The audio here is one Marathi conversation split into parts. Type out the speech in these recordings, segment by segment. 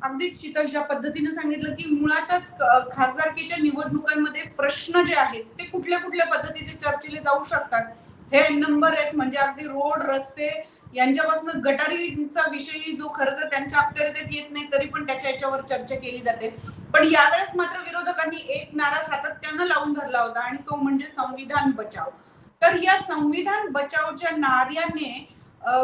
अगदीच शीतल ज्या पद्धतीने सांगितलं, की मुळातच खासदारकीच्या निवडणुकांमध्ये प्रश्न जे आहेत ते कुठल्या-कुठल्या पद्धतीचे चर्चेले जाऊ शकतात. हे नंबर 1 म्हणजे अगदी रोड, रस्ते यांच्यापासून गटारींचा विषयी जो खरं तर त्यांच्या अखत्यारीत येत नाही, तरी पण त्याच्या याच्यावर चर्चा केली जाते. पण यावेळेस मात्र विरोधकांनी एक नारा सातत्यानं लावून धरला होता आणि तो म्हणजे संविधान बचाव. तर या संविधान बचावच्या नाऱ्याने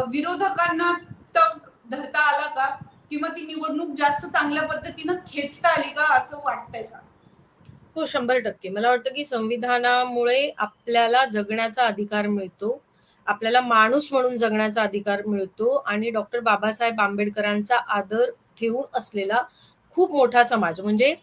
विरोधकांना तग धरता आला का? किंवा ती निवडणूक जास्त चांगल्या पद्धतीनं खेचता आली का असं वाटतंय का? हो, 100%. मला वाटतं की संविधानामुळे आपल्याला जगण्याचा अधिकार मिळतो. आपल्याला माणूस म्हणून जगण्याचा अधिकार मिळतो आणि डॉक्टर बाबासाहेब आंबेडकरांचा आदर ठेवून असलेला खूप मोठा समाज म्हणजे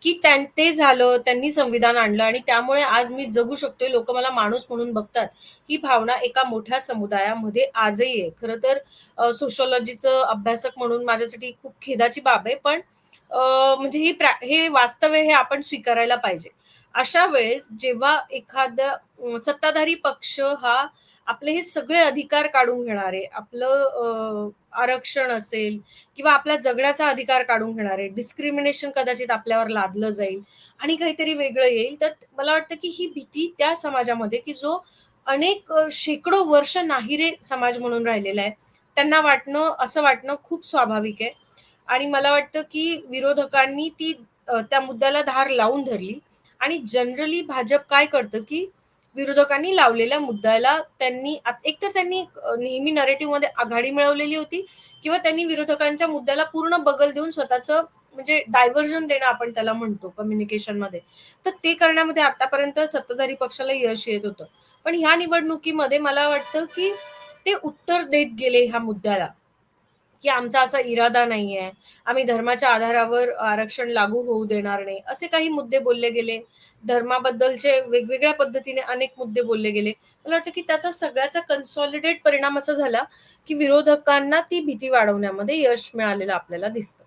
की ते झालं, त्यांनी संविधान आणलं आणि त्यामुळे आज मी जगू शकतोय, लोकं मला माणूस म्हणून बघतात. ही भावना एका मोठ्या समुदायामध्ये आजही आहे. खरं तर सोशिओलॉजीचं अभ्यासक म्हणून माझ्यासाठी खूप खेदाची बाब आहे. पण म्हणजे हे वास्तव आहे हे आपण स्वीकारायला पाहिजे. अशा वेळेस जेव्हा एखादा सत्ताधारी पक्ष हा आपले हे सगळे अधिकार काढून घेणार आहे, आपलं आरक्षण असेल किंवा आपल्या जगण्याचा अधिकार काढून घेणार आहे, डिस्क्रिमिनेशन कदाचित आपल्यावर लादलं जाईल आणि काहीतरी वेगळं येईल. तर मला वाटतं की ही भीती त्या समाजामध्ये की जो अनेक शेकडो वर्ष नाहिरे समाज म्हणून राहिलेला आहे, त्यांना असं वाटणं खूप स्वाभाविक आहे. आणि मला वाटतं की विरोधकांनी त्या मुद्द्याला धार लावून धरली आणि जनरली भाजप काय करतं की विरोधकांनी लावलेल्या मुद्द्याला एकतर त्यांनी नेहमी नरेटिव्हमध्ये आघाडी मिळवलेली होती किंवा त्यांनी विरोधकांच्या मुद्द्याला पूर्ण बगल देऊन स्वतःचं म्हणजे डायव्हर्जन देणं आपण त्याला म्हणतो कम्युनिकेशनमध्ये. तर ते करण्यामध्ये आतापर्यंत सत्ताधारी पक्षाला यश येत होतं. पण ह्या निवडणुकीमध्ये मला वाटतं की ते उत्तर देत गेले ह्या मुद्द्याला. की आमचा असा इरादा नाहीये. आम्ही धर्माच्या आधारावर आरक्षण लागू होऊ देणार नाही. असे काही मुद्दे बोलले गेले. धर्माबद्दलचे वेगवेगळ्या पद्धतीने अनेक मुद्दे बोलले गेले. मला वाटतं की त्याचा सगळ्याचा कन्सॉलिडेट परिणाम असा झाला, की विरोधकांना ती भीती वाढवण्यामध्ये यश मिळालेलं आपल्याला दिसतं.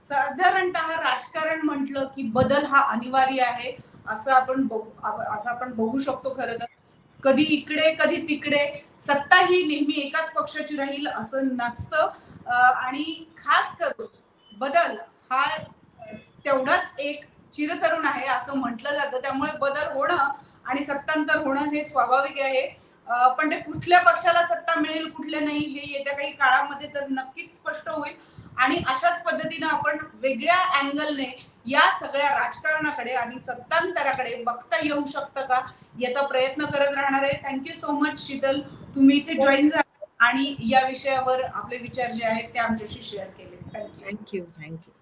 साधारणतः राजकारण म्हटलं की बदल हा अनिवार्य आहे असं आपण बघू शकतो खरं तर. कधी इकडे कधी तिकडे सत्ता ही नेहमी एकाच पक्षाची राहील असं नसतं. आणि खास करून बदल हा तेवढाच एक चिरतरुण आहे असं म्हटलं जातं. त्यामुळे बदल होणं आणि सत्तांतर होणं हे स्वाभाविक आहे. पण ते कुठल्या पक्षाला सत्ता मिळेल कुठल्या नाही हे येत्या काही काळामध्ये तर नक्कीच स्पष्ट होईल. आणि अशाच पद्धतीनं आपण वेगळ्या अँगलने या सगळ्या राजकारणाकडे आणि सत्तांतराकडे बघता येऊ शकतं का याचा प्रयत्न करत राहणार आहे. थँक्यू सो मच शीतल, तुम्ही इथे जॉईन झाला आणि या विषयावर आपले विचार जे आहेत ते आमच्याशी शेअर केले. थँक्यू. Thank you.